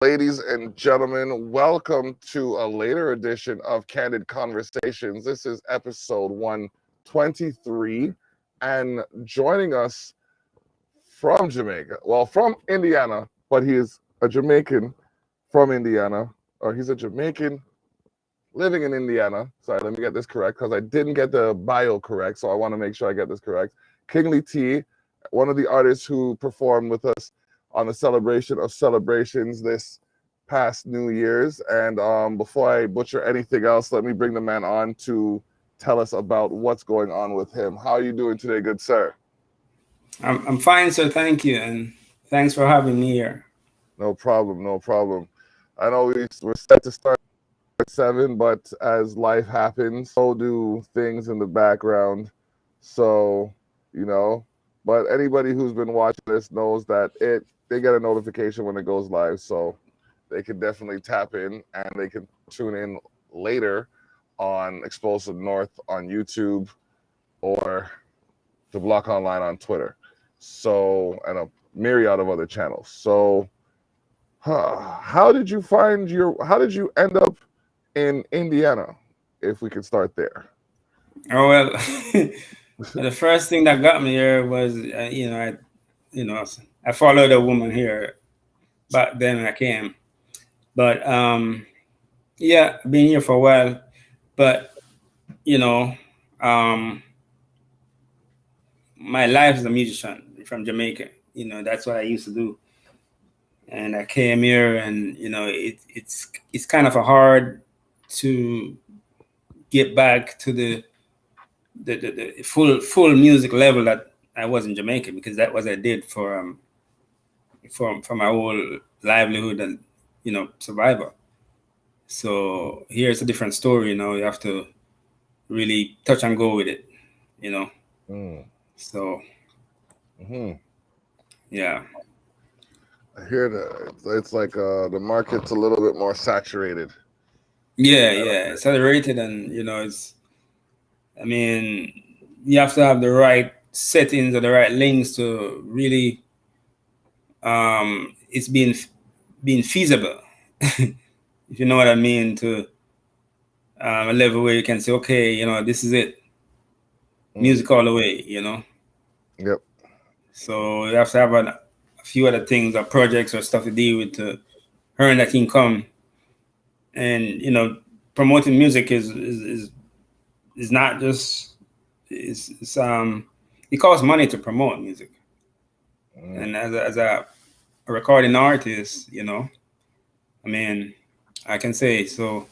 Ladies and gentlemen, welcome to a later edition of Candid Conversations. This is episode 123, and joining us from Jamaica, well, from Indiana, but he is a Jamaican from Indiana, or he's a Jamaican living in Indiana. Sorry, let me get this correct because I didn't get the bio correct, so I want to make sure I get this correct. Kingly T, one of the artists who performed with us on the celebration of celebrations this past New Year's. And before I butcher anything else, let me bring the man on to tell us about what's going on with him. How are you doing today, good sir? I'm fine, sir. Thank you, and thanks for having me here. No problem, no problem. I know we're set to start at 7, but as life happens, so do things in the background. So, you know, but anybody who's been watching this knows that they get a notification when it goes live. So they can definitely tap in and they can tune in later on Explosive North on YouTube or the Block Online on Twitter. So, and a myriad of other channels. So, how did you end up in Indiana, if we could start there? Oh well, the first thing that got me here was I followed a woman here back then I came, but yeah, I've been here for a while, but you know, um, my life as a musician from Jamaica. That's what I used to do, and I came here, and it's kind of a hard to get back to the full music level that I was in Jamaica, because that was I did for my whole livelihood and survival. So here's a different story. You have to really touch and go with it. You know, Mm. so Hmm. yeah, I hear that it's like the market's a little bit more saturated. yeah, accelerated, and it's. I mean, you have to have the right settings or the right links to really it's being feasible. If you know what I mean, to a level where you can say, okay, this is it, Mm. music all the way. Yep. So you have to have a few other things or projects or stuff to deal with to earn that income. And promoting music is not just it costs money to promote music. Mm. And as a recording artist, I mean, I can say so.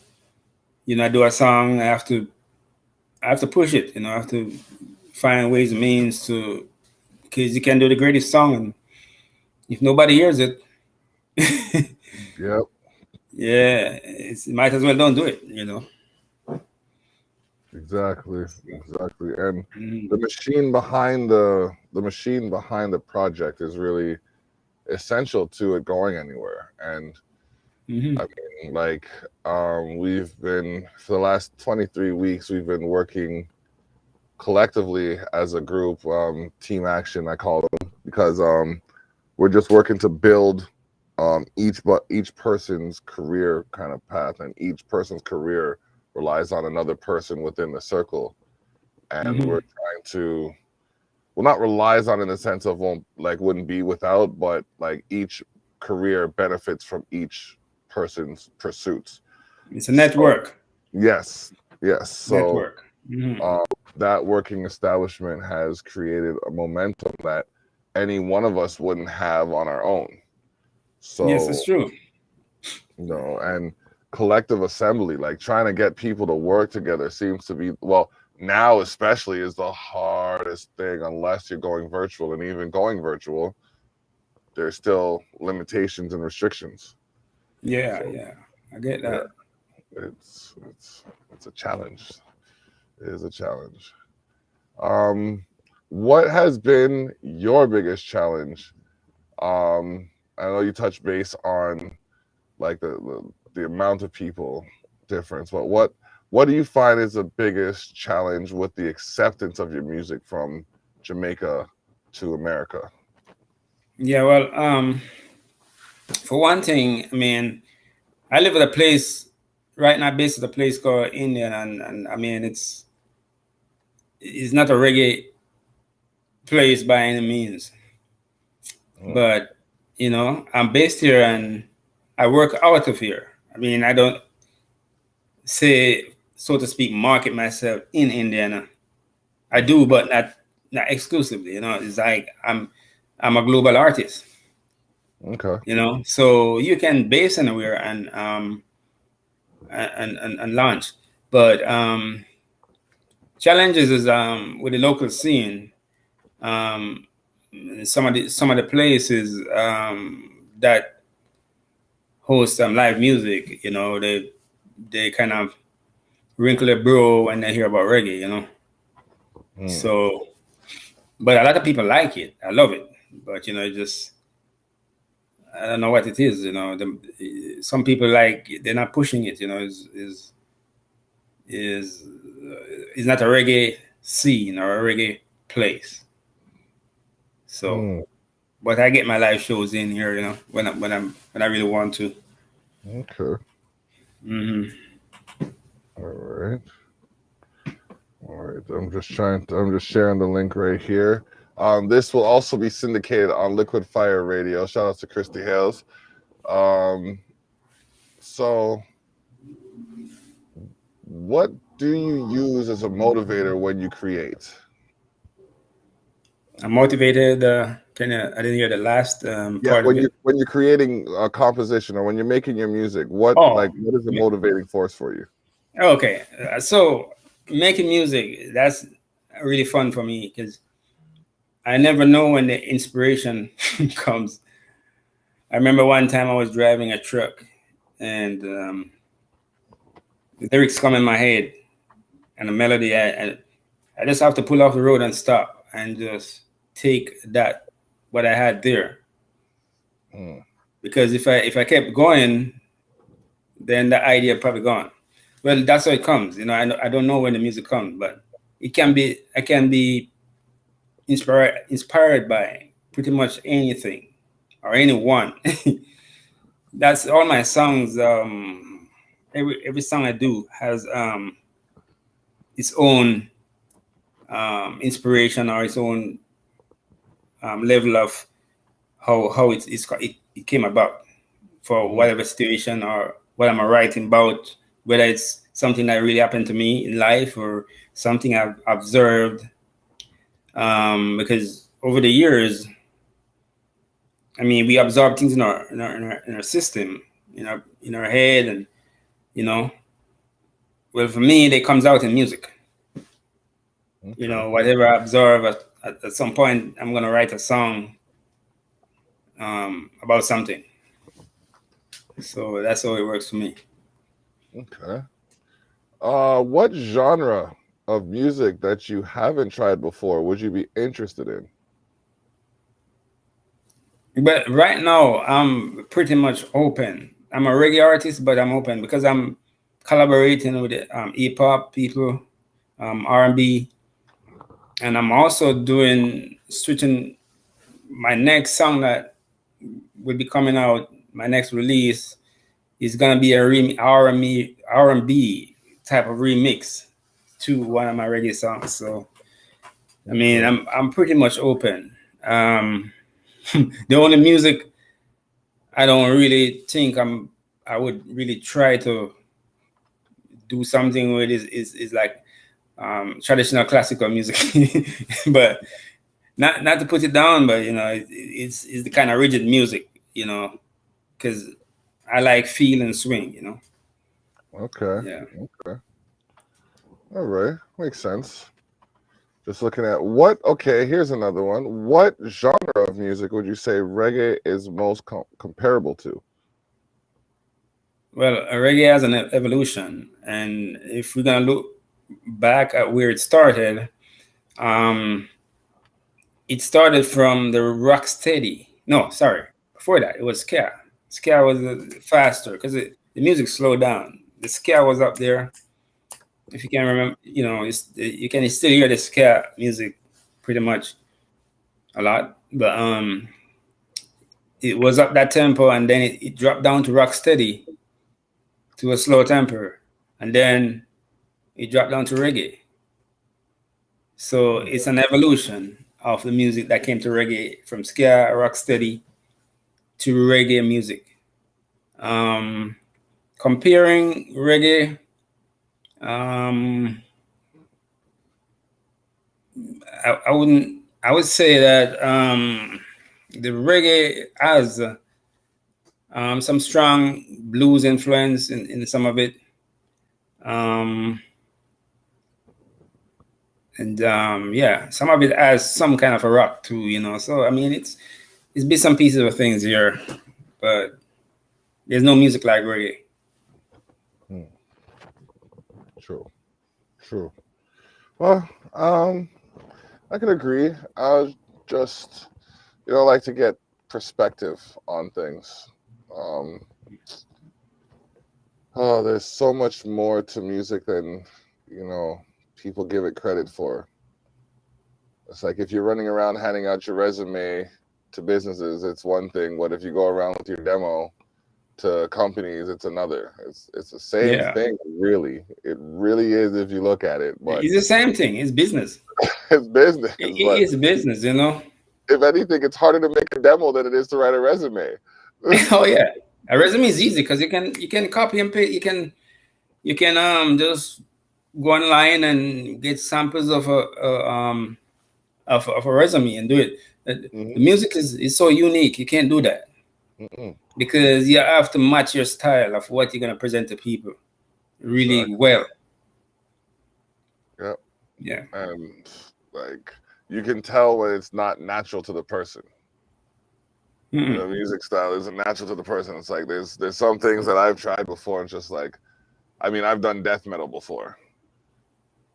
I do a song, I have to push it. I have to find ways and means to, because you can do the greatest song, and if nobody hears it, Yep. yeah, it might as well don't do it. Exactly. Exactly. And Mm-hmm. the machine behind the project is really essential to it going anywhere. And Mm-hmm. I mean, like, we've been for the last 23 weeks, we've been working collectively as a group, team action, I call them, because we're just working to build each person's career kind of path, and each person's career relies on another person within the circle, and Mm-hmm. we're trying to, well, not relies on in the sense of wouldn't be without, but like each career benefits from each person's pursuits. It's a So network. yes, yes. So Network. Mm-hmm. um, that working establishment has created a momentum that any one of us wouldn't have on our own. Yes, it's So, true. and collective assembly, like trying to get people to work together seems to be, well, now especially is the hardest thing, unless you're going virtual. And even going virtual, there's still limitations and restrictions. Yeah, So yeah, I get yeah, that. it's a challenge. It is a challenge. Um, what has been your biggest challenge? I know you touched base on like the amount of people difference, but what do you find is the biggest challenge with the acceptance of your music from Jamaica to America? Yeah, well, For one thing, I mean, I live at a place right now, based at a place called Indian, and I mean, it's not a reggae place by any means, but I'm based here and I work out of here. I mean, I don't say, so to speak, market myself in Indiana. I do, but not exclusively. It's like I'm a global artist. Okay. So you can base anywhere and launch, but challenges is with the local scene. Um, some of the places that host live music, they kind of wrinkle their brow when they hear about reggae. So, but a lot of people like it. I love it, but just I don't know what it is. Some people they're not pushing it. Is not a reggae scene or a reggae place. So, but I get my live shows in here, when I really want to. Okay. Mm-hmm. All right. I'm just sharing the link right here. This will also be syndicated on Liquid Fire Radio. Shout out to Christy Hales. So what do you use as a motivator when you create? I'm motivated. I didn't hear the last part of it. When you're creating a composition or when you're making your music, what is a motivating force for you? Okay, so making music, that's really fun for me because I never know when the inspiration comes. I remember one time I was driving a truck and the lyrics come in my head and the melody. I just have to pull off the road and stop and just take what I had there. Because if I kept going, then the idea probably gone. Well, that's how it comes. I don't know when the music comes, but I can be inspired by pretty much anything or anyone. That's all my songs. Every song I do has its own inspiration or its own level of how it came about for whatever situation or what I'm writing about, whether it's something that really happened to me in life or something I've observed. Because over the years, I mean, we absorb things in our system, in our head, and well, for me, it comes out in music. Okay. Whatever I observe at some point, I'm gonna write a song about something. So that's how it works for me. Okay. What genre of music that you haven't tried before would you be interested in? But right now, I'm pretty much open. I'm a reggae artist, but I'm open because I'm collaborating with hip hop people, R&B, and I'm also switching my next song that will be coming out. My next release is gonna be a R&B type of remix to one of my reggae songs. So, I mean, I'm pretty much open. The only music I don't really think I would really try to do something with is like traditional classical music, but not to put it down, but it's the kind of rigid music, because I like feel and swing, Okay. Yeah. Okay. All right. Makes sense. Just looking at here's another one. What genre of music would you say reggae is most comparable to? Well, reggae has an evolution, and if we're gonna look back at where it started from the rock steady. No, sorry. Before that, it was ska. Ska was faster because the music slowed down. The ska was up there. If you can remember, you can still hear the ska music pretty much a lot. But it was up that tempo, and then it dropped down to rock steady to a slow tempo, and then it dropped down to reggae. So it's an evolution of the music that came to reggae from ska, rock steady to reggae music. Um, Comparing reggae, um, I wouldn't. I would say that the reggae has some strong blues influence in some of it, um, and yeah, some of it has some kind of a rock too. So I mean, it's bits and pieces of things here, but there's no music like reggae. True. True. Well, I can agree. I just, like to get perspective on things. Oh, there's so much more to music than, people give it credit for. It's like if you're running around handing out your resume to businesses, it's one thing. But if you go around with your demo to companies, it's another. It's the same thing, really. It really is if you look at it. But it's the same thing. It's business. It's business. It's business, If anything, it's harder to make a demo than it is to write a resume. Oh yeah, a resume is easy because you can copy and paste. You can just go online and get samples of a resume and do it. The music is so unique. You can't do that because you have to match your style of what you're gonna present to people really well. Yep. Yeah. And like you can tell when it's not natural to the person. The music style isn't natural to the person. It's like there's some things that I've tried before and just like, I mean, I've done death metal before.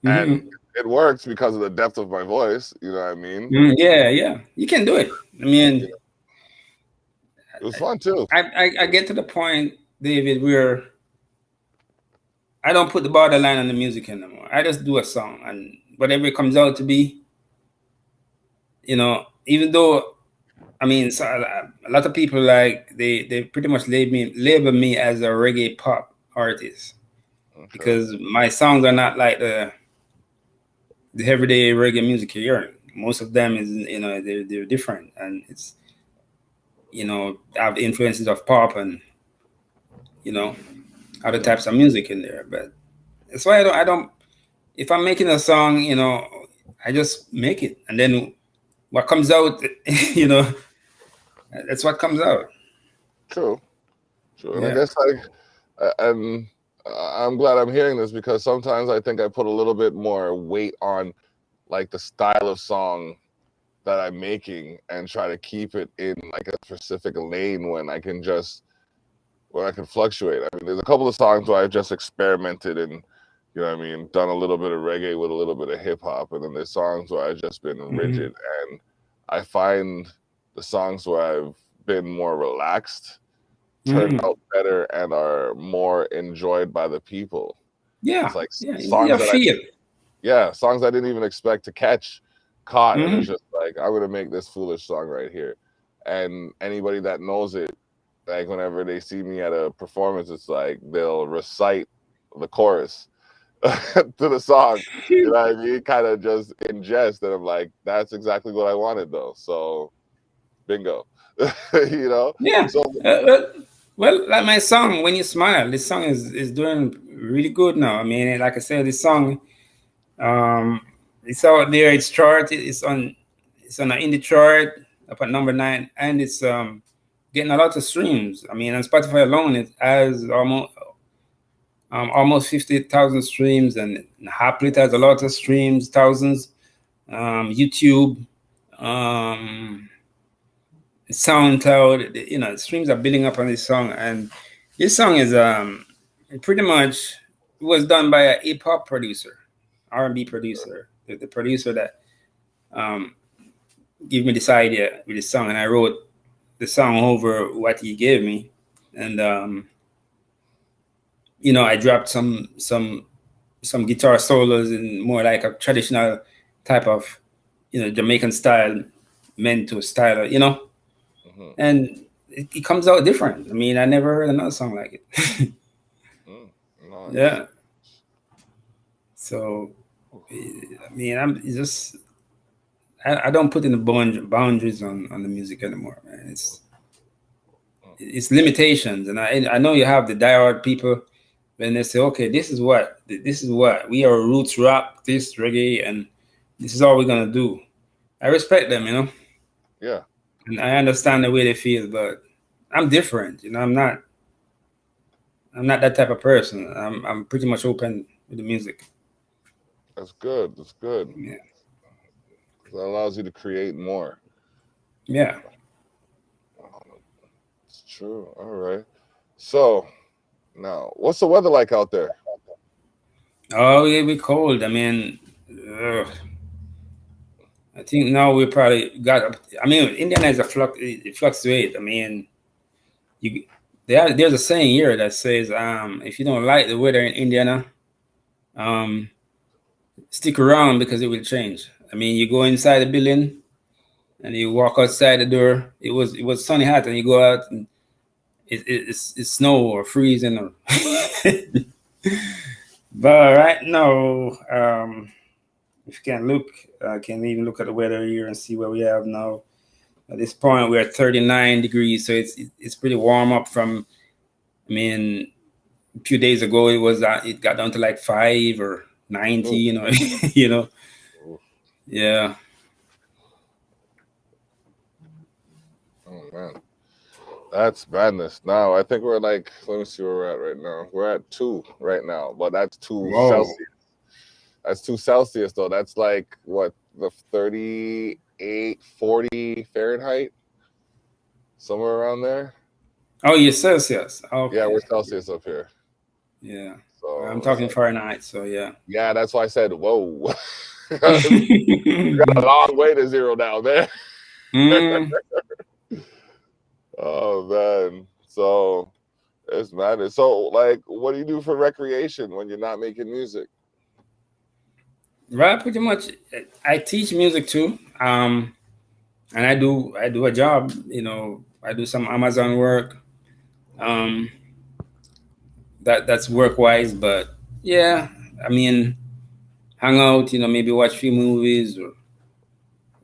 And it works because of the depth of my voice. You know what I mean? Yeah. You can do it. I mean, it was fun too. I get to the point, David, where I don't put the borderline on the music anymore. I just do a song, and whatever it comes out to be, even though, I mean, so a lot of people they pretty much label me as a reggae pop artist because my songs are not like the everyday reggae music you're hearing. Most of them is they're different, and it's have influences of pop and other types of music in there. But that's why I don't if I'm making a song, I just make it, and then what comes out, that's what comes out. True. And I guess I'm glad I'm hearing this because sometimes I think I put a little bit more weight on like the style of song that I'm making and try to keep it in like a specific lane when I can fluctuate. I mean, there's a couple of songs where I've just experimented and, done a little bit of reggae with a little bit of hip hop. And then there's songs where I've just been rigid. And I find the songs where I've been more relaxed turn out better and are more enjoyed by the people. Yeah. It's like songs songs I didn't even expect to catch caught. And it's just like, I'm going to make this foolish song right here. And anybody that knows it, like whenever they see me at a performance, it's like they'll recite the chorus to the song. You know what I mean? Kind of just in jest. And I'm like, that's exactly what I wanted though. So bingo. Yeah. So well, like my song, When You Smile, this song is doing really good now. I mean, like I said, this song, it's out there, it's charted, it's on an indie chart up at number 9, and it's getting a lot of streams. I mean, on Spotify alone, it has almost 50,000 streams, and Haplit has a lot of streams, thousands. YouTube, SoundCloud, streams are building up on this song, and this song is pretty much was done by a hip hop producer, R&B producer, the producer that gave me this idea with this song, and I wrote the song over what he gave me, and I dropped some guitar solos in more like a traditional type of Jamaican style, mento style, and it comes out different. I mean, I never heard another song like it. Nice. Yeah. So, I mean, I'm just I don't put in the boundaries on the music anymore, man. It's limitations, and I know you have the diehard people when they say, okay, this is what we are roots rock, this reggae, and this is all we're gonna do. I respect them, you know. Yeah. And I understand the way they feel, but I'm different, you know. I'm not that type of person. I'm pretty much open with the music. That's good. That's good. Yeah. That allows you to create more. Yeah. It's true. All right. So now, what's the weather like out there? Oh, yeah, we cold. I mean, ugh. I think now we probably got. I mean, Indiana is a flux. It fluctuates. I mean, you there's a saying here that says, if you don't like the weather in Indiana, um, stick around because it will change. I mean, you go inside the building and you walk outside the door. It was sunny hot, and you go out and it's snow or freezing or. But right now, if you can look, I can even look at the weather here and see where we have now. At this point, we're at 39 degrees, so it's pretty warm up from. I mean, a few days ago it got down to like 5 or 90. Ooh, You know, you know, ooh. yeah. Oh man, that's madness. Now I think we're like, let me see where we're at right now. We're at 2 right now, but that's 2 Whoa. Celsius. That's 2 Celsius though. That's like what, the 38, 40 Fahrenheit, somewhere around there. Oh, you're Celsius. Yeah, Okay. we're Celsius up here. Yeah. I'm So it's talking like, Fahrenheit. So yeah. yeah, that's why I said, whoa. We got a long way to zero down there. Mm. Oh man. So it's madness. So like, what do you do for recreation when you're not making music? Right. Pretty much. I teach music too. And I do a job. You know, I do some Amazon work. Um, that's work wise, but yeah, I mean, hang out. You know, maybe watch few movies or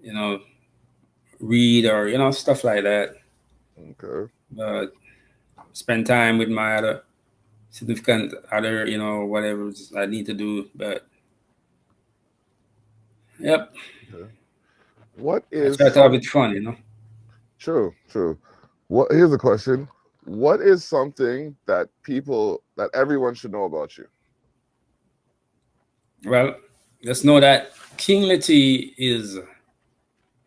you know read or stuff like that. Okay. But spend time with my other significant other. Whatever I need to do. But yep, Okay. What I is try to have some it fun. You know. true, true. What here's a question. What is something that everyone should know about you? Well, just know that King Letty is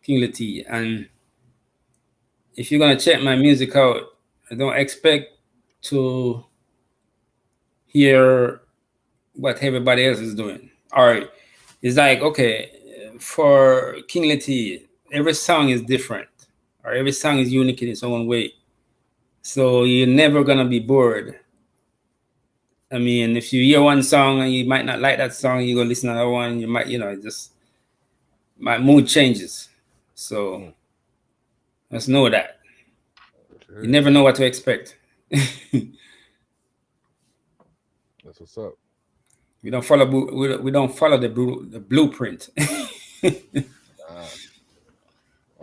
King Letty, and if you're gonna check my music out, I don't expect to hear what everybody else is doing. All right, it's like okay, for King Letty, every song is different, or every song is unique in its own way. So you're never gonna be bored. I mean, if you hear one song and you might not like that song, you go listen to another one. You might, just my mood changes. So Mm, let's know that you okay. never know what to expect. That's what's up. We don't follow the blueprint. Ah,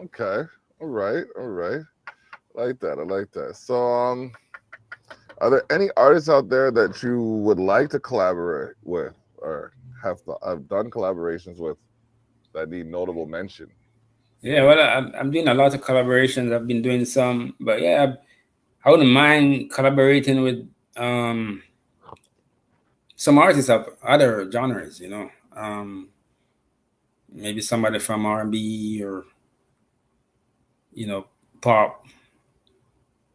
okay. All right. All right. I like that. I like that. So are there any artists out there that you would like to collaborate with or have done collaborations with that need notable mention? Yeah, well, I'm doing a lot of collaborations. I've been doing some, but yeah, I wouldn't mind collaborating with um, some artists of other genres. Maybe somebody from R&B or pop.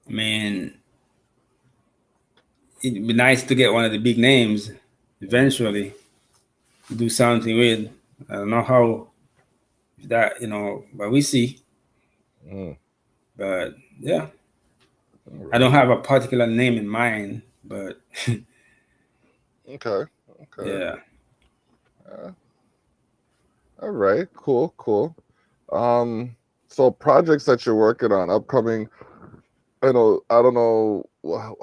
I mean, it'd be nice to get one of the big names eventually to do something with. I don't know how that, but we see. Mm, But yeah, all I don't right. have a particular name in mind, but Okay. Okay. yeah. Uh, all right. Cool. Cool. Um, so projects that you're working on, upcoming I don't know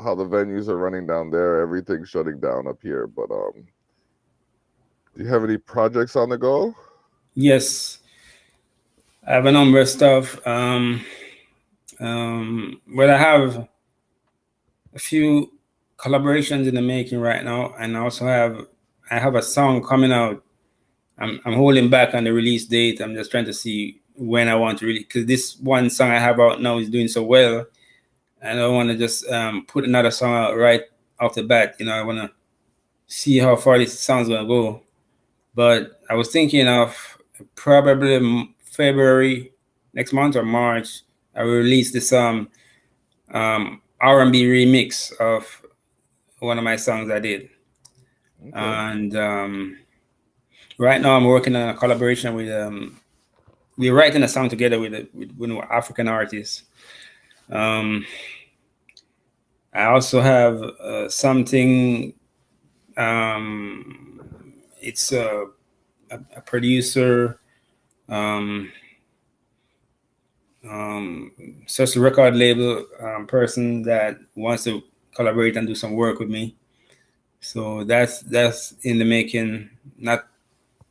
how the venues are running down there. Everything's shutting down up here. But do you have any projects on the go? Yes, I have a number of stuff. Well, I have a few collaborations in the making right now, and I have a song coming out. I'm holding back on the release date. I'm just trying to see when I want to release, because this one song I have out now is doing so well, and I want to just put another song out right off the bat. I want to see how far this song's gonna go. But I was thinking of probably February next month or March. I will release this R&B remix of one of my songs I did. Okay. And right now I'm working on a collaboration with we're writing a song together with one African artists. I also have something. It's a producer, such a record label person that wants to collaborate and do some work with me. So that's in the making. Not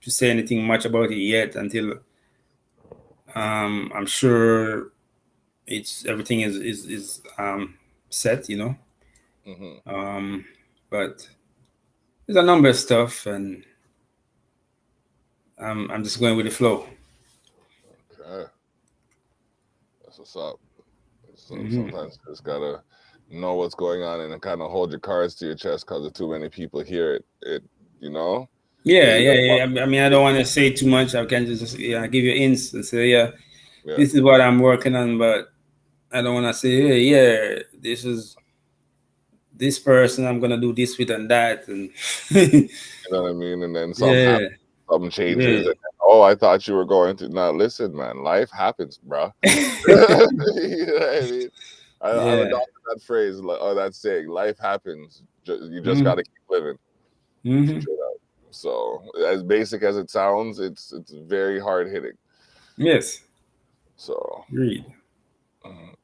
to say anything much about it yet until I'm sure it's everything is set. Mm-hmm. But there's a number of stuff, and I'm just going with the flow. Okay. That's what's up. So Hmm. sometimes you just gotta know what's going on and kind of hold your cards to your chest because if too many people hear it, you know, because Yeah, you yeah, don't yeah. want I mean, I don't want to say too much. I can just give you hints and say, yeah, yeah, this is what I'm working on, but I don't want to say, hey, yeah, this is this person. I'm gonna do this with and that, and you know what I mean. And then something yeah, happens, something changes, yeah. and oh, I thought you were going to. Now listen, man, life happens, bro. You know what I mean? I've Yeah. adopted that phrase, or that saying, life happens. You just got Mm-hmm. to keep living. Mm-hmm. Straight up. So as basic as it sounds, it's very hard hitting. Yes. So Read.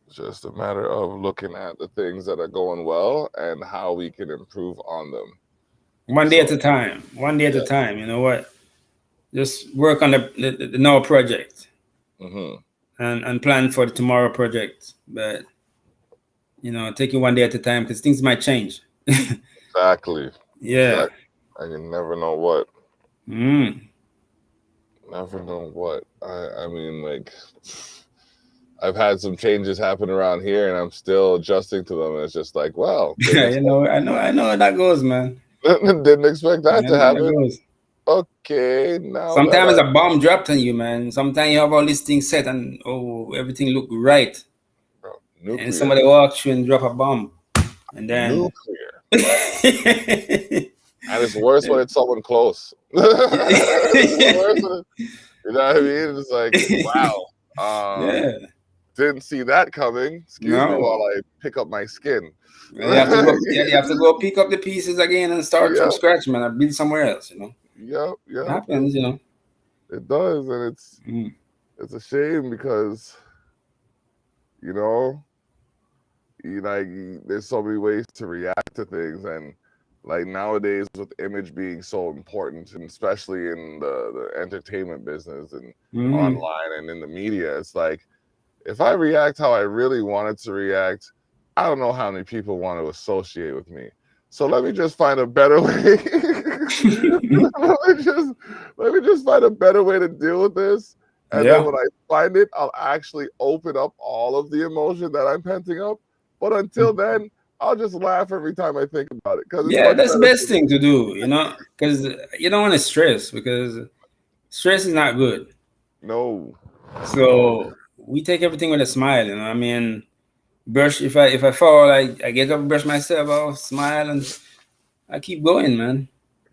it's just a matter of looking at the things that are going well and how we can improve on them. One day at So a time. One day at a yeah. time. You know what? Just work on the now project Hmm. and plan for the tomorrow project. But take it one day at a time because things might change. Exactly. Yeah. Exactly. And you never know what. Mm. Never know what. I mean, like, I've had some changes happen around here, and I'm still adjusting to them. And it's just like, well, I know how that goes, man. didn't expect that I to know how that happen. goes. Okay, now that Sometimes a bomb dropped on you, man. Sometimes you have all these things set and everything look right, and nuclear, somebody walks you and drop a bomb, and then nuclear, and it's worse when it's someone close. It's worse when you know what I mean? It's like, wow, yeah, didn't see that coming. Excuse me while no, I pick up my skin. you have to go. You have to go pick up the pieces again and start from Yeah, scratch, man. And build somewhere else. yep, It yep. happens. It does, and Mm. it's a shame because you know, there's so many ways to react to things, and like nowadays with image being so important, and especially in the entertainment business and Mm. online and in the media, it's like if I react how I really wanted to react, I don't know how many people want to associate with me. So let me just find a better way. Let me just find a better way to deal with this. And then Yeah, when I find it, I'll actually open up all of the emotion that I'm penting up. But until then, I'll just laugh every time I think about it because it's yeah. much That's the better best for me. thing to do. Because you don't want to stress because stress is not good. No, no. So we take everything with a smile. I mean, brush. If I fall, I get up, brush myself off, smile, and I keep going, man.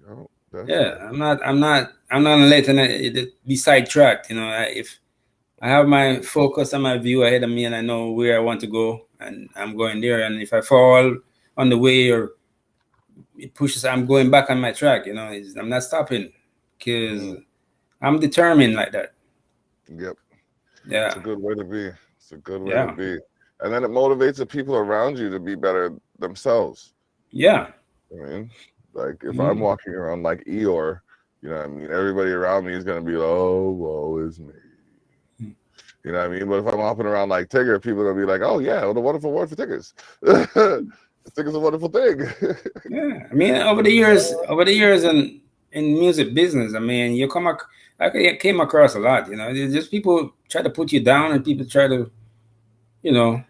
No, Yeah, definitely. I'm not letting it be sidetracked. If I have my focus and my view ahead of me, and I know where I want to go, and I'm going there. And if I fall on the way or it pushes, I'm going back on my track. I'm not stopping because Mm, I'm determined like that. yep. It's Yeah, a good way to be. It's a good way to yeah. be. and then it motivates the people around you to be better themselves. Yeah. I mean, like if I'm walking around like Eeyore, you know what I mean, everybody around me is gonna be like, oh, woe is me. You know what I mean? But if I'm hopping around like Tigger, people are gonna be like, oh yeah, what a wonderful word for Tiggers. Tigger's a wonderful thing. Yeah. I mean, over the years in music business, I mean, I came across a lot, you know. There's just people try to put you down and people try to, you know,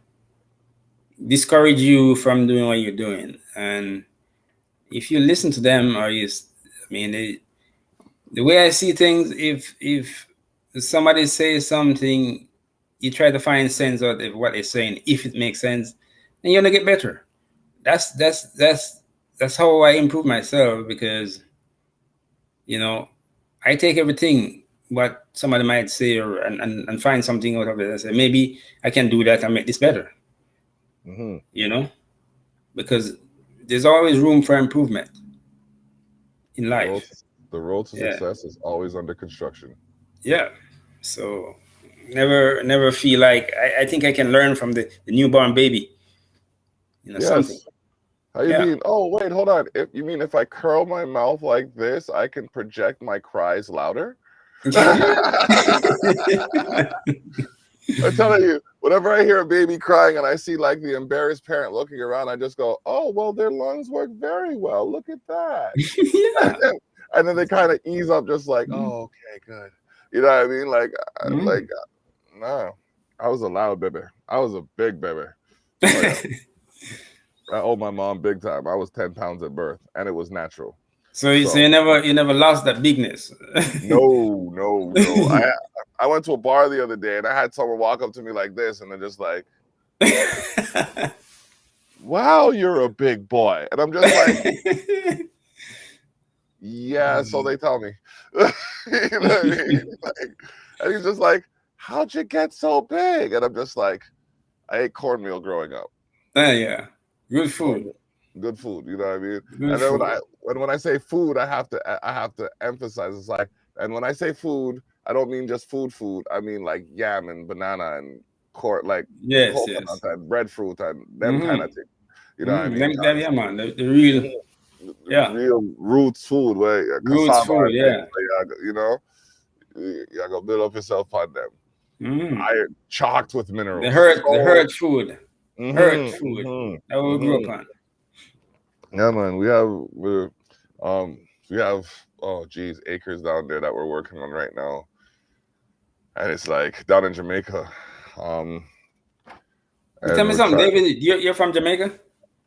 discourage you from doing what you're doing. And if you listen to them I mean, the way I see things, if somebody says something, you try to find sense out of what they're saying. If it makes sense, and you're gonna get better. That's how I improve myself, because you know I take everything what somebody might say and find something out of it. I say maybe I can do that and make this better. You know, because there's always room for improvement in life. The road to Yeah. success is always under construction. Yeah. So never feel like I think I can learn from the newborn baby. You know, something. Yes. How you Yeah. mean? Oh, wait, hold on. If you mean if I curl my mouth like this, I can project my cries louder? I'm telling you, whenever I hear a baby crying and I see like the embarrassed parent looking around, I just go, oh, well, their lungs work very well. Look at that. Yeah. And then they kind of ease up, just like, oh, okay, good. You know what I mean? Like, no, I was a loud baby. I was a big baby. Oh, yeah. I owe my mom big time. I was 10 pounds at birth, and it was natural. So you never lost that bigness. No. I went to a bar the other day, and I had someone walk up to me like this, and they're just like, wow, you're a big boy. And I'm just like, yeah, so they tell me. You know what I mean? And he's just like, how'd you get so big? And I'm just like, I ate cornmeal growing up. Yeah. Good food. Good food, you know what I mean? Good and then food. when I say food, I have to emphasize, it's like, and when I say food, I don't mean just food. I mean like yam and banana and coconut and breadfruit and them kind of thing. You know what I mean? Yeah, man. The real, real roots food where roots cassava food, and yeah. things, you know, you gotta build up yourself on them. Iron chocked with minerals. The herd food. Herd food. That we grew up on. Yeah, man. We have oh geez, acres down there that we're working on right now. And it's like down in Jamaica. Tell me something, David. You're from Jamaica?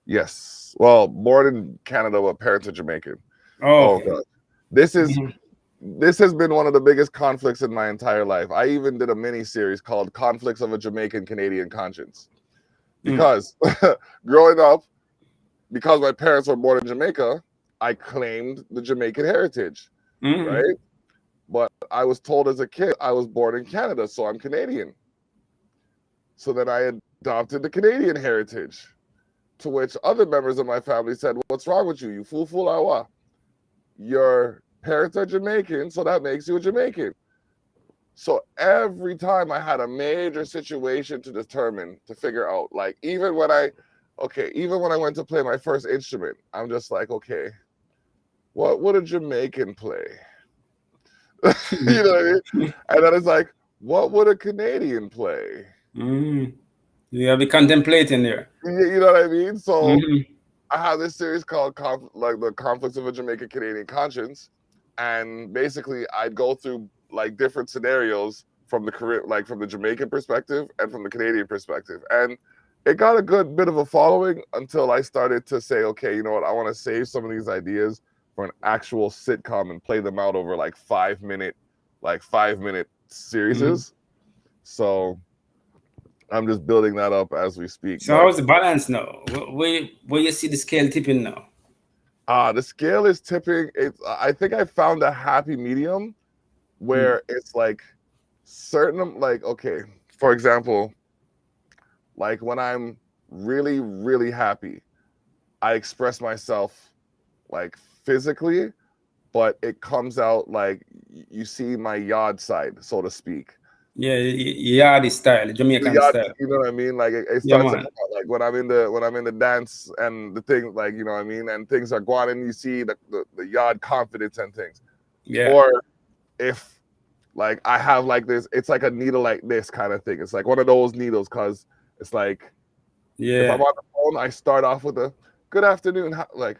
Yes. Well, born in Canada, but parents are Jamaican. Oh, okay. God. This has been one of the biggest conflicts in my entire life. I even did a mini series called Conflicts of a Jamaican Canadian Conscience. Because growing up, because my parents were born in Jamaica, I claimed the Jamaican heritage, right? But I was told as a kid I was born in Canada, so I'm Canadian. So then I adopted the Canadian heritage, to which other members of my family said, what's wrong with you? You fool, awa. Your parents are Jamaican, so that makes you a Jamaican. So every time I had a major situation to figure out, like even when I went to play my first instrument, I'm just like, okay, what would a Jamaican play? You know what I mean? And then it's like, what would a Canadian play? You have to contemplate in there. You know what I mean? So I have this series called the Conflicts of a Jamaican Canadian Conscience, and basically I'd go through like different scenarios from the Jamaican perspective and from the Canadian perspective, and it got a good bit of a following until I started to say, okay, you know what, I want to save some of these ideas for an actual sitcom and play them out over like 5 minute series. So I'm just building that up as we speak. So how's the balance now? Where you see the scale tipping now? The scale is tipping. I think I found a happy medium where it's like certain, like, okay, for example, like when I'm really, really happy, I express myself like physically, but it comes out like you see my yard side, so to speak. Yeah, yardie style, The Jamaican yacht, style. you know what I mean? Like it Yeah, starts to man. come out like when I'm in the dance and the thing, like you know what I mean, and things are going and you see the yard confidence and things. Yeah, Or if like I have like this, it's like a needle like this kind of thing. It's like one of those needles because it's like if I'm yeah. on the phone, I start off with a good afternoon, like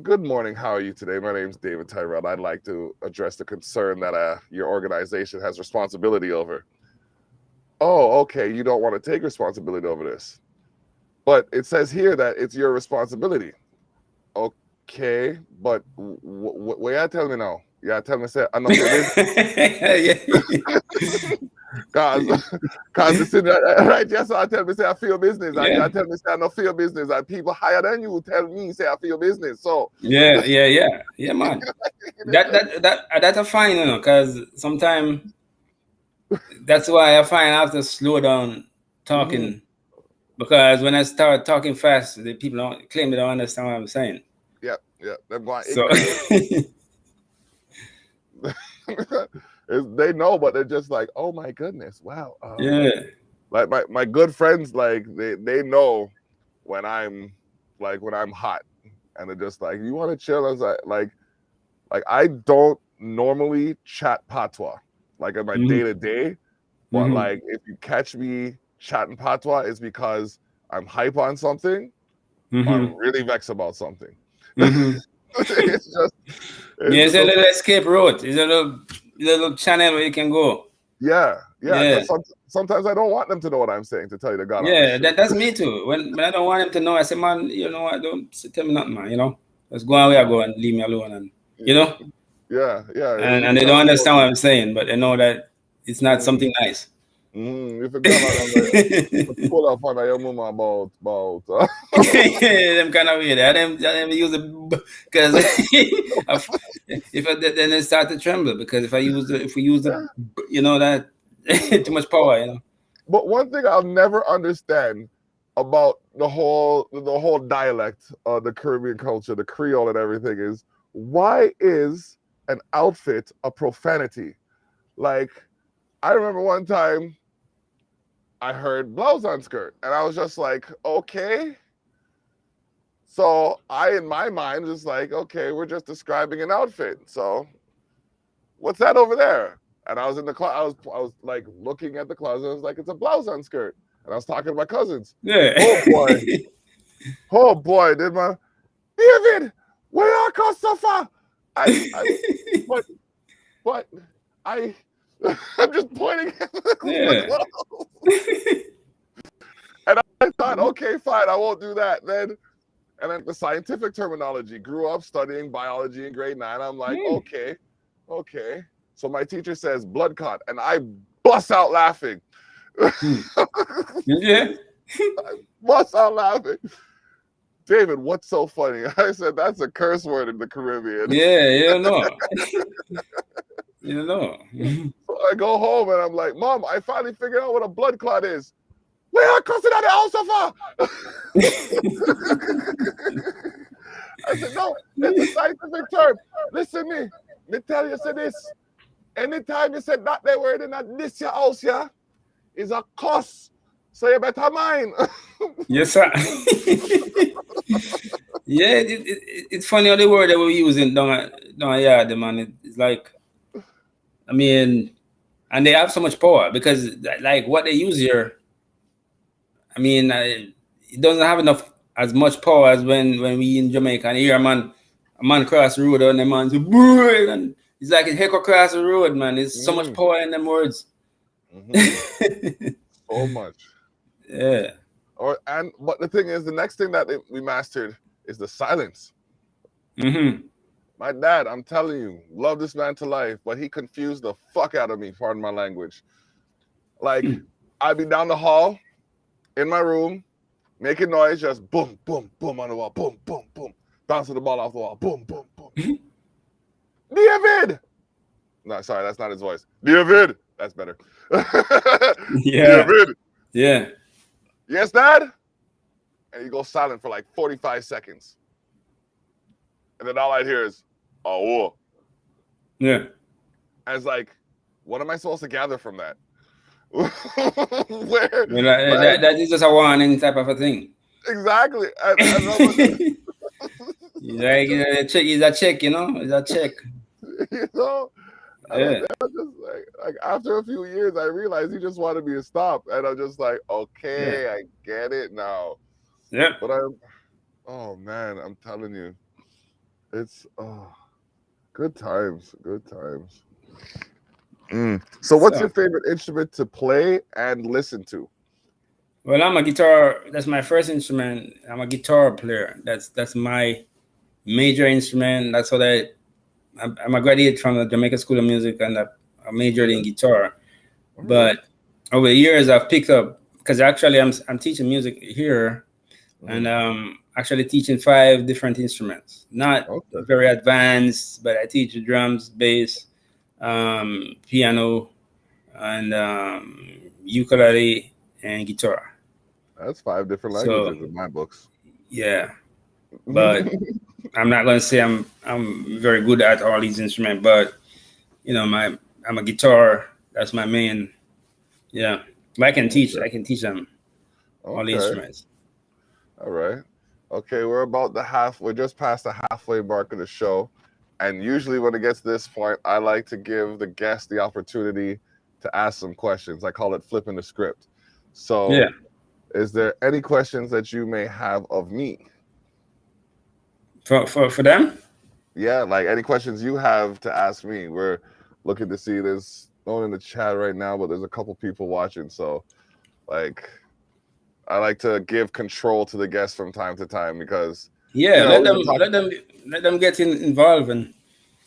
good morning. How are you today? My name's David Tyrell. I'd like to address the concern that your organization has responsibility over. Oh, okay. You don't want to take responsibility over this, but it says here that it's your responsibility. Okay, but what you tell me now? Yeah, tell me say I know your business. Cause, cause the city, right? Yes, I tell me say I feel business, and Yeah, you tell me say I no feel business, and people higher than you tell me say I feel business. So yeah, man. That's a fine, because sometimes that's why I find I have to slow down mm-hmm. talking, because when I start talking fast, the people don't claim they don't understand what I'm saying. Yeah, they're going So ignorant. They know, but they're just like, oh my goodness, wow. yeah. Like my good friends, like they know when I'm hot, and they're just like, you want to chill? I was like I don't normally chat patois like in my Hmm. day to day, but Hmm. like if you catch me chatting patois, it's because I'm hype on something or Hmm. I'm really vexed about something. Hmm. it's just Yeah, it's it's just a a, little escape route. It's a little channel where you can go. yeah. Yeah. Because sometimes I don't want them to know what I'm saying. To tell you the God honest Yeah, truth. that's me too. When I don't want him to know, I say, man, you know what? Don't tell me nothing, man. Just go on where I go and leave me alone, and you know. Yeah. And You they tell don't me understand what I'm saying, but they know that it's not mm, something nice. you forgot to pull up on your mama about Them kind of weird. I them use it because then they start to tremble, because if we use the that too much power, But one thing I'll never understand about the whole dialect of the Caribbean culture, the Creole and everything is why is an outfit a profanity? Like I remember one time I heard blouse on skirt and I was just like, okay. So I in my mind was like, okay, we're just describing an outfit. So what's that over there? And I was in the closet. I was like looking at the closet. I was like, it's a blouse on skirt. And I was talking to my cousins. yeah. Oh boy, did my David, where are Christopher? I but but I I'm just pointing at the Yeah. clothes. And I thought, okay, fine, I won't do that. Then the scientific terminology, grew up studying biology in grade 9. I'm like, Mm. okay. So my teacher says blood clot, and I bust out laughing. Mm. Yeah. Bust out laughing. David, what's so funny? I said, that's a curse word in the Caribbean. Yeah, you don't know. You don't know. So I go home and I'm like, Mom, I finally figured out what a blood clot is. We are cussing at the house of I said, no, it's a scientific term. Listen me. Me tell you say this. Anytime you said that they word in that this your house, yeah, is a cuss. So you better mind. Yes, sir. Yeah, it's funny how the word that we're using down here, the man. It's like, I mean, and they have so much power, because like what they use here, I mean, it doesn't have enough as much power as when we in Jamaica and hear a man cross the road and the man say, "Boy," and it's like a heck across the road, man. There's so much mm, power in them words. so much. Yeah. But the thing is, the next thing that we mastered is the silence. Hmm. My dad, I'm telling you, love this man to life, but he confused the fuck out of me, pardon my language. Like, I'd be down the hall in my room, making noise, just boom, boom, boom on the wall, boom, boom, boom, bouncing the ball off the wall, boom, boom, boom. David! No, sorry, that's not his voice. David! That's better. Yeah. David! Yeah. Yes, Dad? And he goes silent for like 45 seconds. And then all I hear is, oh. Yeah. And it's like, what am I supposed to gather from that? Where, Well, like, that is just a warning type of a thing. exactly. And I'm like, Like check is a check, you know, it's a check. you know, and Yeah, I'm just like after a few years, I realized he just wanted me to stop, and I'm just like, yeah, okay, I get it now. yeah. But oh man, I'm telling you, it's good times, good times. So, what's your So, favorite instrument to play and listen to? well, I'm a guitar. That's my first instrument. I'm a guitar player. That's my major instrument. That's what I'm a graduate from the Jamaican School of Music, and I majored in Okay, guitar. all right. But over the years, I've picked up because actually I'm teaching music here, and actually teaching 5 different instruments. Not Okay, very advanced, but I teach drums, bass, piano, and ukulele and guitar. that's 5 different So languages in my books. yeah, but I'm not gonna say I'm very good at all these instruments, but I'm a guitar. That's my main. Yeah, but Okay, I can teach them all the okay, instruments. all right. Okay, we're about we're just past the halfway mark of the show. And usually when it gets to this point, I like to give the guest the opportunity to ask some questions. I call it flipping the script. Yeah, So, is there any questions that you may have of me? for them. Yeah, like any questions you have to ask me. We're looking to see, there's no one in the chat right now, but there's a couple people watching. So, like, I like to give control to the guests from time to time because, Yeah, we've been talking. let them get involved, and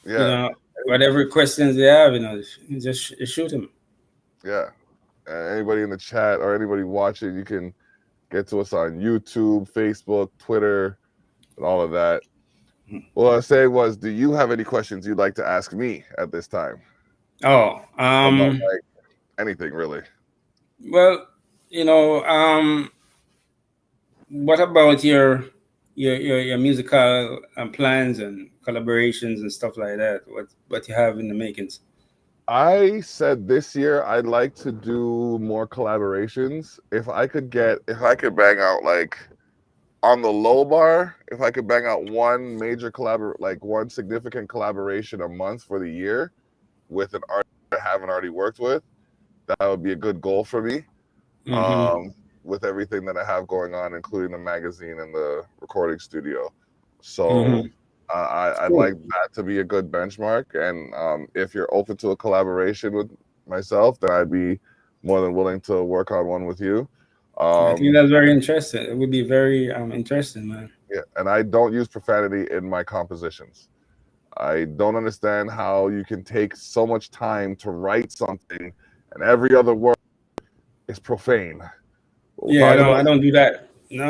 you Yeah, know whatever questions they have, just shoot them. yeah. Anybody in the chat or anybody watching, you can get to us on YouTube, Facebook, Twitter, and all of that. What I was saying was, do you have any questions you'd like to ask me at this time Oh, about like anything really? well, you know, what about your musical plans and collaborations and stuff like that? What you have in the makings? I said this year I'd like to do more collaborations. If I could bang out like on the low bar, if I could bang out one significant collaboration a month for the year with an artist I haven't already worked with, that would be a good goal for me. Mm-hmm. Um, with everything that I have going on, including the magazine and the recording studio. So Mm-hmm. I'd Cool. like that to be a good benchmark. And if you're open to a collaboration with myself, then I'd be more than willing to work on one with you. I think Um, that's very interesting. It would be very interesting, man. yeah, and I don't use profanity in my compositions. I don't understand how you can take so much time to write something and every other word is profane. We'll Yeah, talk about I don't do that. No,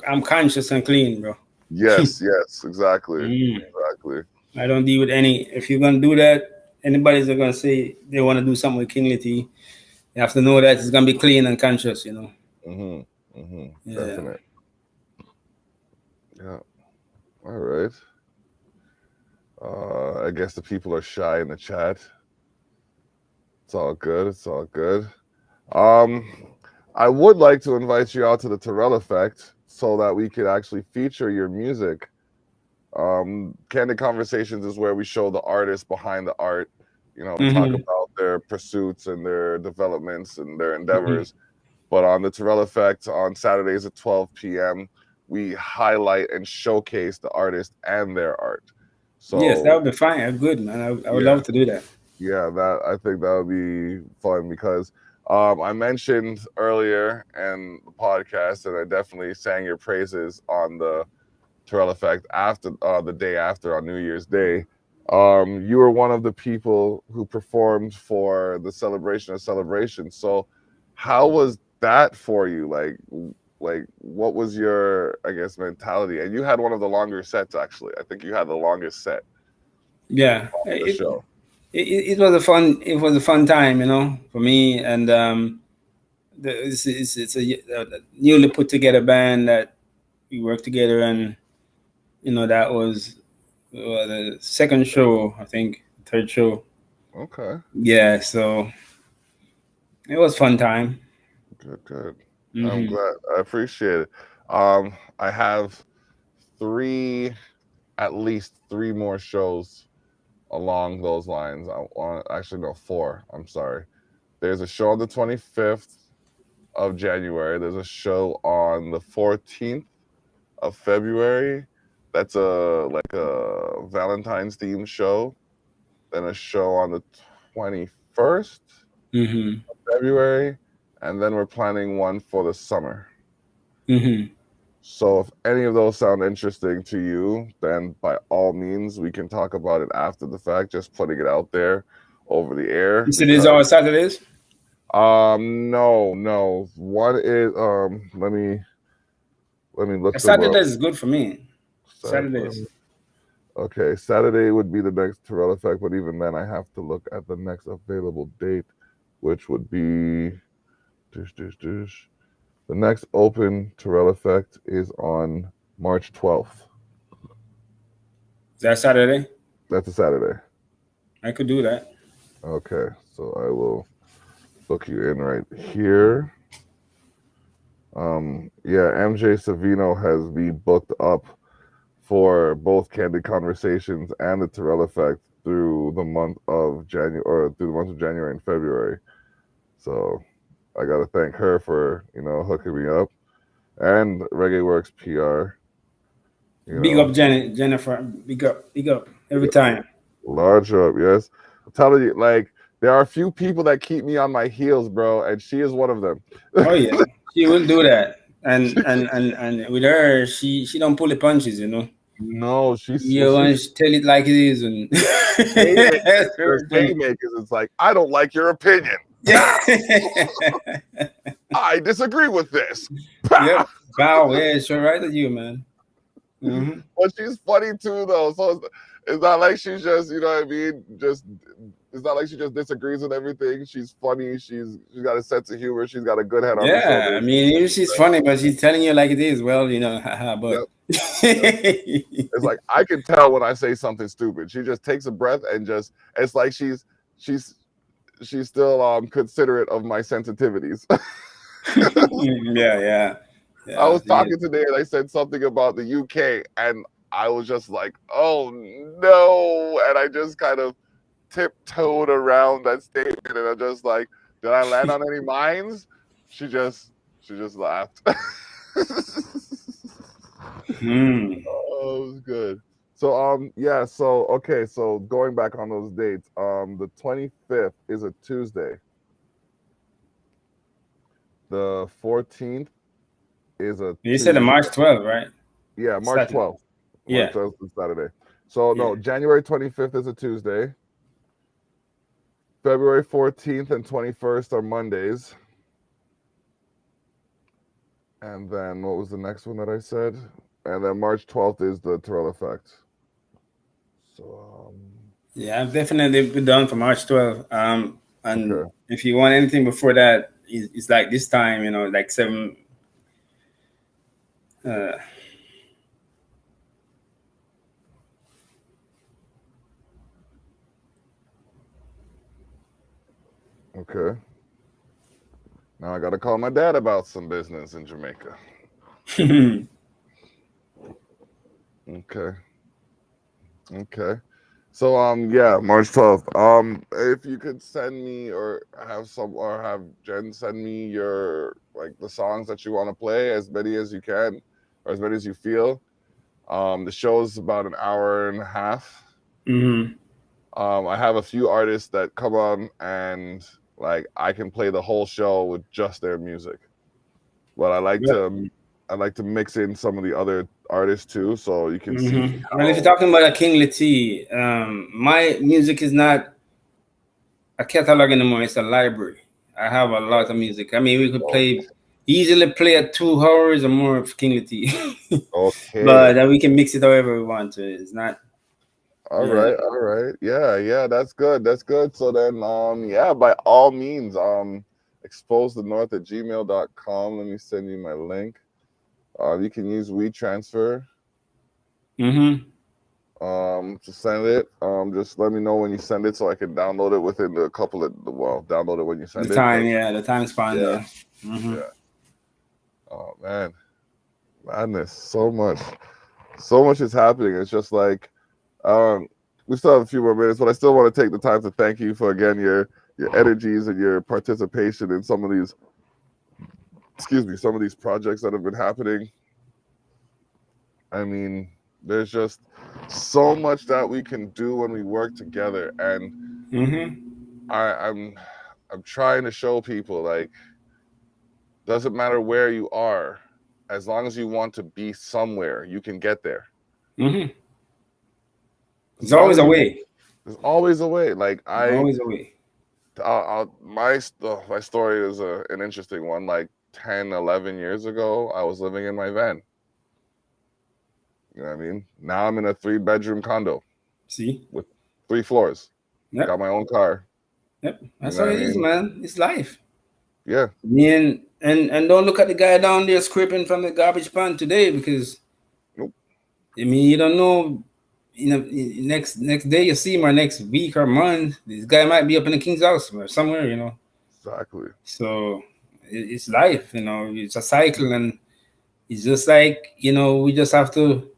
I'm conscious and clean, bro. yes, exactly. Mm. Exactly. I don't deal with any. If you're gonna do that, anybody's gonna say they want to do something with community, you have to know that it's gonna be clean and conscious. Yeah. Definite. Yeah. All right. I guess the people are shy in the chat. It's all good. It's all good. Um, I would like to invite you out to the Terrell Effect so that we could actually feature your music. Candid Conversations is where we show the artists behind the art, talk Mm-hmm. about their pursuits and their developments and their Mm-hmm. endeavors. But on the Terrell Effect on Saturdays at 12 p.m., we highlight and showcase the artist and their art. Yes, that So would be fine. Good, man. I would yeah, love to do that. yeah, that I think that would be fun because I mentioned earlier in the podcast, and I definitely sang your praises on the Terrell Effect after the day after on New Year's Day. You were one of the people who performed for the celebration of celebrations. So, how was that for you? Like, what was your, I guess, mentality? And you had one of the longer sets, actually. I think you had the longest set Yeah, of the show. it was a fun. It was a fun time, for me. And it's a newly put together band that we work together, and that was the second show, I think, third show. Okay. Yeah, so It was fun time. Good, good. I'm Hmm. glad. I appreciate it. I have three, at least three more shows along those lines. I want actually no, four. I'm sorry. There's a show on the 25th of January. There's a show on the 14th of February. That's a Valentine's themed show. Then a show on the 21st Hmm. of February, and then we're planning one for the summer. Hmm. So if any of those sound interesting to you, then by all means we can talk about it after the fact, just putting it out there over the air You said these because are Saturdays? no. One is let me look them up. Saturdays is good for me. Saturdays. Okay, Saturday would be the next Terrell Effect, but even then I have to look at the next available date, which would be the next open Terrell Effect is on March 12th. Is that Saturday? That's a Saturday. I could do that. Okay, so I will book you in right here. Yeah, MJ Savino has me booked up for both Candid Conversations and the Terrell Effect through the month of January, or through the month of January and February. So I got to thank her for hooking me up, and Reggae Works PR. Big up Jennifer. Big up every time. Large up, yes. I'm telling you, like there are a few people that keep me on my heels, bro, and she is one of them. Oh yeah, she will do that. And with her, she don't pull the punches, you know. No, she's You want to tell it like it is, and that's there's her thing. haymakers. It's like I don't like your opinion. Yeah. I disagree with this. Yep. Wow. Yeah, sure. Right at you, man. Hmm. But she's funny too, though. So it's not like she's just, you know what I mean? Just it's not like she just disagrees with everything. She's funny. She's got a sense of humor. She's got a good head on her Yeah. I shoulders. mean, even she's funny, but she's telling you like it is. Well, you know, haha, Yep. but. It's like I can tell when I say something stupid. She just takes a breath and just it's like she's still considerate of my sensitivities. Yeah. I Yeah. was talking today and I said something about the UK and I was just like, oh no. And I just kind of tiptoed around that statement and I'm just like, did I land on any mines? She just laughed. Hmm. Oh, it was good. So yeah, so okay, so going back on those dates, the 25th is a Tuesday. The 14th is a You said the Tuesday. March 12th, right? Yeah, March Saturday. 12th. March Yeah. 12th is Saturday. So Yeah. no, January 25th is a Tuesday. February 14th and 21st are Mondays. And then what was the next one that I said? And then March 12th is the Terrell Effect. So Yeah, I've definitely been done for March 12th. And okay. if you want anything before that, it's like this time, you know, like seven. Uh, Okay. Now I gotta call my dad about some business in Jamaica. Okay. Okay. So yeah, March 12th. If you could send me or have Jen send me your like the songs that you want to play, as many as you can, or as many as you feel. The show's about an hour and a half. hmm I have a few artists that come on and like I can play the whole show with just their music. But I like to mix in some of the other artists too, so you can see Well, if you're how talking about a King T, my music is not a catalog anymore. It's a library. I have a lot of music. I mean, we could play easily play at 2 hours or more of King T, okay. but we can mix it however we want to. It's not. All Yeah. right, all right. Yeah, that's good. That's good. So then yeah, by all means, exposethenorth@gmail.com. Let me send you my link. You can use WeTransfer. Mm-hmm. to send it. Just let me know when you send it so I can download it within a couple of download it when you The send it. time, yeah, the time span, Yeah, yeah. Mm-hmm. yeah. Oh man, madness. So much is happening. It's just like um we still have a few more minutes, but I still want to take the time to thank you for again your energies and your participation in some of these some of these projects that have been happening. I mean, there's just so much that we can do when we work together, and Mm-hmm. I'm trying to show people like doesn't matter where you are, as long as you want to be somewhere, you can get there. Mm-hmm. As There's long always as a you, way. there's always a way. Like There's always a way. my story is an interesting one. Like 10, 11 years ago, I was living in my van. You know what I mean? Now I'm in a 3-bedroom condo See? with 3 floors. Got Yep. my own car. Yep. You That's know how what I it is, mean? man. It's life. Yeah, And don't look at the guy down there scraping from the garbage pan today because nope, I mean you don't know. You know, next day you see him or next week or month, this guy might be up in the king's house or somewhere. You know, exactly. so it's life. You know, it's a cycle, and it's just like we just have to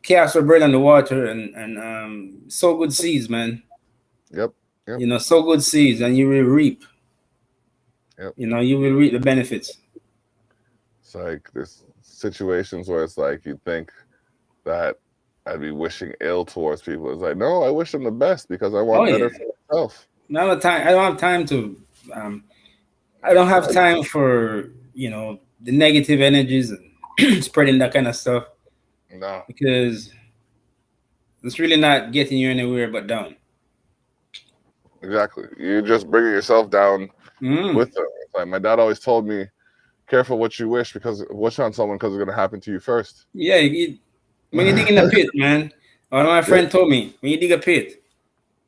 cast our bread on the water and sow good seeds, man. Yep, yep, Sow good seeds, and you will reap. yep. You will reap the benefits. It's like there's situations where it's like you think that I'd be wishing ill towards people. It's like, no, I wish them the best because I Oh want yeah. better for myself. Now the time I don't have time to. Um, I don't have time for the negative energies and spreading that kind of stuff No, because it's really not getting you anywhere but down. exactly. You're just bringing yourself down Mm. with them. It's like my dad always told me, careful what you wish on someone because it's gonna happen to you first. Yeah, when you dig in a pit, man. One of my Yep. friend told me when you dig a pit,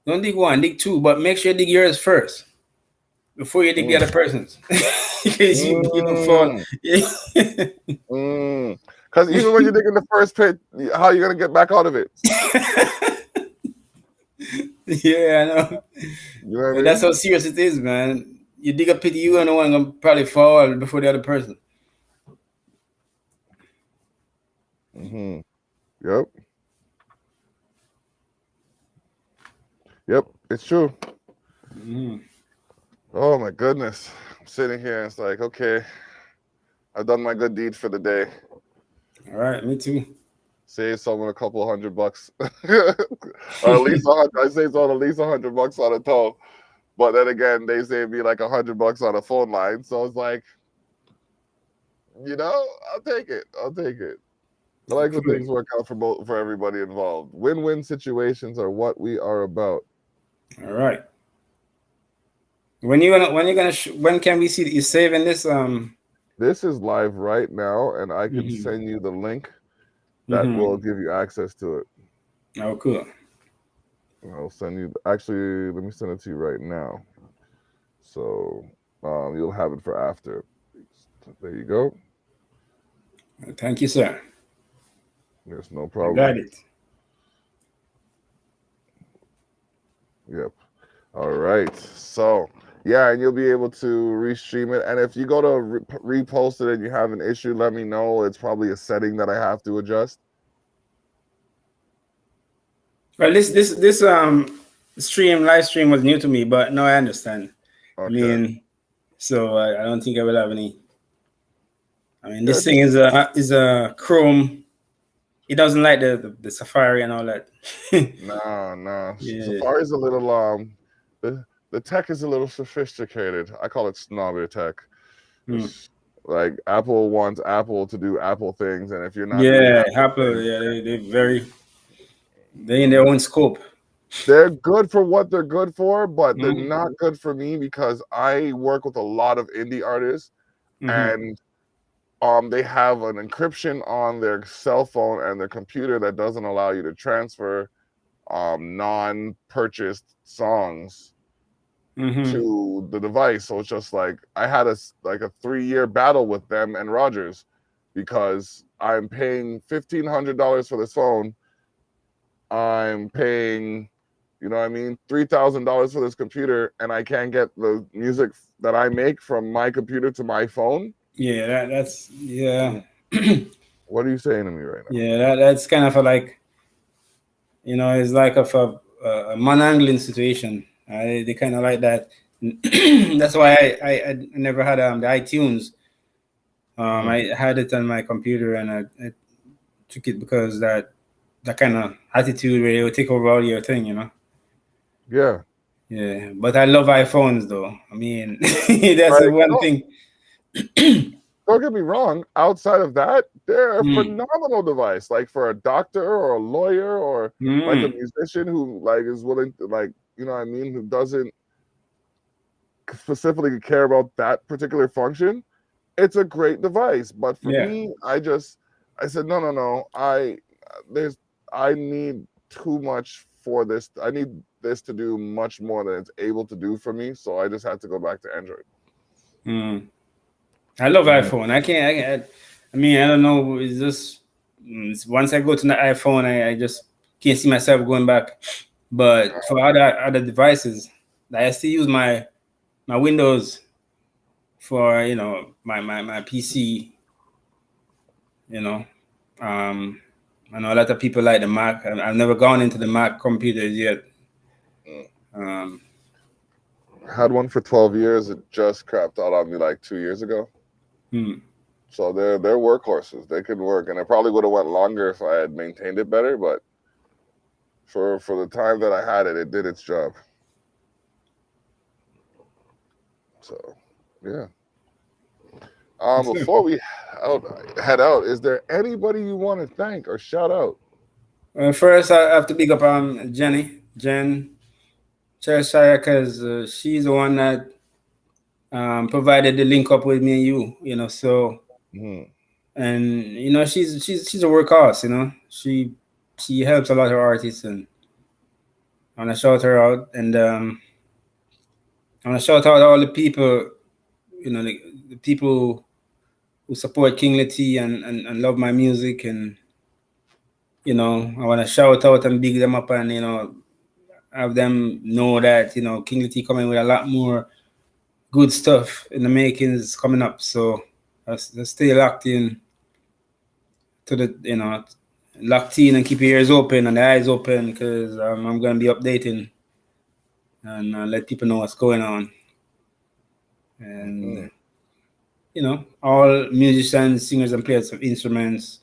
don't dig one, dig two, but make sure you dig yours first before you dig the Mm. other person's, because you don't fall. Mm. Mm. Because even when you dig in the first pit, how are you gonna get back out of it? Yeah, I know. You know what But I that's mean? how serious it is, man. You dig a pit, you and the one gonna probably fall before the other person. Hmm. Yep. Yep. It's true. Mm. Oh my goodness. I'm sitting here and it's like, okay, I've done my good deed for the day. All right, me too. Save someone a couple $100, or at least 100. I say someone at least $100 on a tow. But then again, they save me like $100 on a phone line. So it's like, I'll take it. I'll take it. I like when Cool. things work out for everybody involved. Win-win situations are what we are about. All right. When can we see that you're saving this? This is live right now, and I can Mhm. send you the link that will Mhm. give you access to it. Oh, cool. I'll send you. Actually, let me send it to you right now. So you'll have it for after. There you go. Thank you, sir. There's no I problem. got it. Yep. All right. So yeah, and you'll be able to restream it. And if you go to repost it and you have an issue, let me know. It's probably a setting that I have to adjust. Well, this live stream was new to me, but no, I understand. I Okay. mean, so I don't think I will have any. I mean, Yeah. this thing is a Chrome. It doesn't like the Safari and all that. No. Yeah. Safari's a little the tech is a little sophisticated. I call it snobby tech. Hmm. It's like Apple wants Apple to do Apple things, and if you're not doing Yeah, Apple Apple. things, Yeah, they in their mm, own scope. they're good for what they're good for, but they're Mm-hmm. not good for me because I work with a lot of indie artists, Mm-hmm. and they have an encryption on their cell phone and their computer that doesn't allow you to transfer non-purchased songs Mm-hmm. to the device. So it's just like I had a 3-year battle with them and Rogers because I'm paying $1,500 for this phone, I'm paying, you know what I mean, $3,000 for this computer, and I can't get the music that I make from my computer to my phone. Yeah, that's yeah. What are you saying to me right now? Yeah, that's kind of a like, it's like a man-angling situation. They kind of like that. That's why I never had the iTunes. I had it on my computer, and I took it because that kind of attitude where it will take over all your thing. Yeah. Yeah, but I love iPhones though. I mean, that's the Like, one thing. don't get me wrong. Outside of that, they're a Mm, phenomenal device. Like for a doctor or a lawyer or like a mm, musician who like is willing to like, you know what I mean, who doesn't specifically care about that particular function. It's a great device. But for yeah. me, I said, no. I need too much for this. I need this to do much more than it's able to do for me. So I just had to go back to Android. Mm. I love iPhone. I mean, I don't know. It's just once I go to the iPhone, I just can't see myself going back. But for other devices, I still use my Windows for my PC. You know, um, I know a lot of people like the Mac. I've never gone into the Mac computers yet. Um, Had one for 12 years. It just crapped out on me like 2 years ago. hmm. So they're workhorses. They can work, and it probably would have went longer if I had maintained it better. But for the time that I had it, it did its job. So yeah. Before we head out, is there anybody you want to thank or shout out? First, I have to big up Jen Cheshire, because she's the one that provided the link up with me and you. So, Mhm. and she's a workhorse. She helps a lot of artists, and I want to shout her out, and I want to shout out all the people, the people who support King T and love my music, and I want to shout out and big them up, and have them know that King T coming with a lot more good stuff in the makings coming up. So let's stay locked in to locked in and keep your ears open and the eyes open, because I'm going to be updating and let people know what's going on. And Mhm. all musicians, singers, and players of instruments,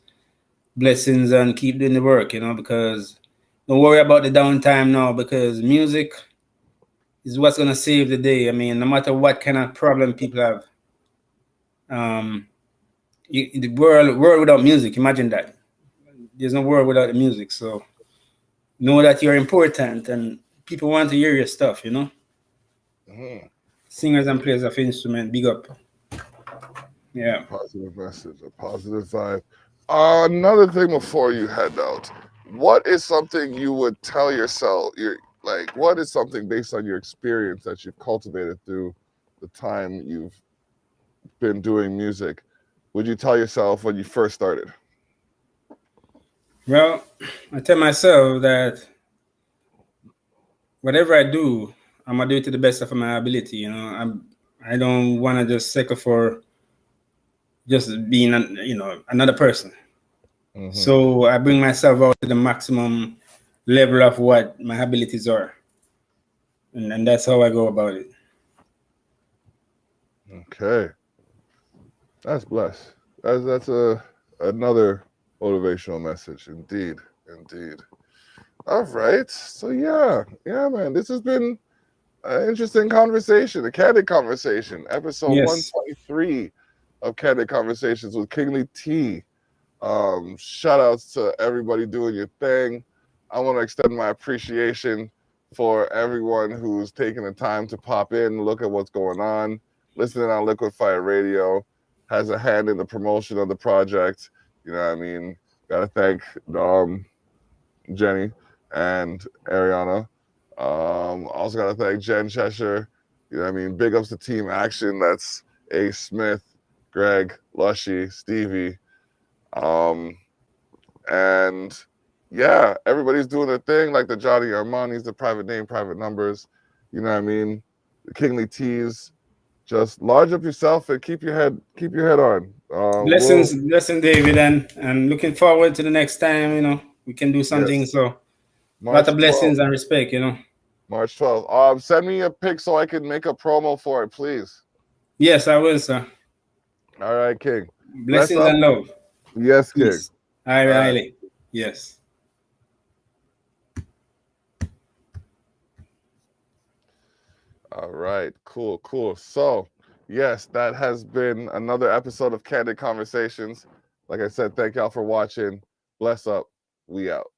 blessings, and keep doing the work. Because don't worry about the downtime now, because music is what's going to save the day. I mean, no matter what kind of problem people have, um, the world without music, imagine that. There's no world without the music. So know that you're important, and people want to hear your stuff. Mhm. Singers and players of instrument, big up. A Yeah. positive message, a positive vibe. Another thing before you head out, what is something you would tell yourself? What is something based on your experience that you've cultivated through the time you've been doing music? Would you tell yourself when you first started? Well, I tell myself that whatever I do, I'm gonna do it to the best of my ability. I don't want to just settle for just being another person. Mm-hmm. So I bring myself out to the maximum level of what my abilities are, and that's how I go about it. Okay, that's blessed. That's another motivational message, indeed, indeed. All right, so yeah, man, this has been an interesting conversation, a candid conversation, episode Yes. 123 of Candid Conversations with Kingly T. Shout outs to everybody doing your thing. I want to extend my appreciation for everyone who's taking the time to pop in, look at what's going on, listening on Liquid Fire Radio, has a hand in the promotion of the project. You know what I mean? Gotta thank Jenny and Ariana. Also gotta thank Jen Cheshire. You know what I mean? Big ups to Team Action. That's Ace Smith, Greg, Lushy, Stevie. Um, and yeah, everybody's doing their thing, like the Johnny Armani's, the private name, private numbers. You know what I mean? The Kingly Teas. Just lodge up yourself and keep your head on. Blessings, David, and looking forward to the next time. We can do something. Yes, So, a lot March of 12th. blessings and respect. March 12th. Send me a pic so I can make a promo for it, please. Yes, I will, sir. All right, King. Bless Blessings up. and love. Yes, King. Peace. Highly, All right. highly. Yes. All right. Cool, cool. So, yes, that has been another episode of Candid Conversations. Like I said, thank y'all for watching. Bless up. We out.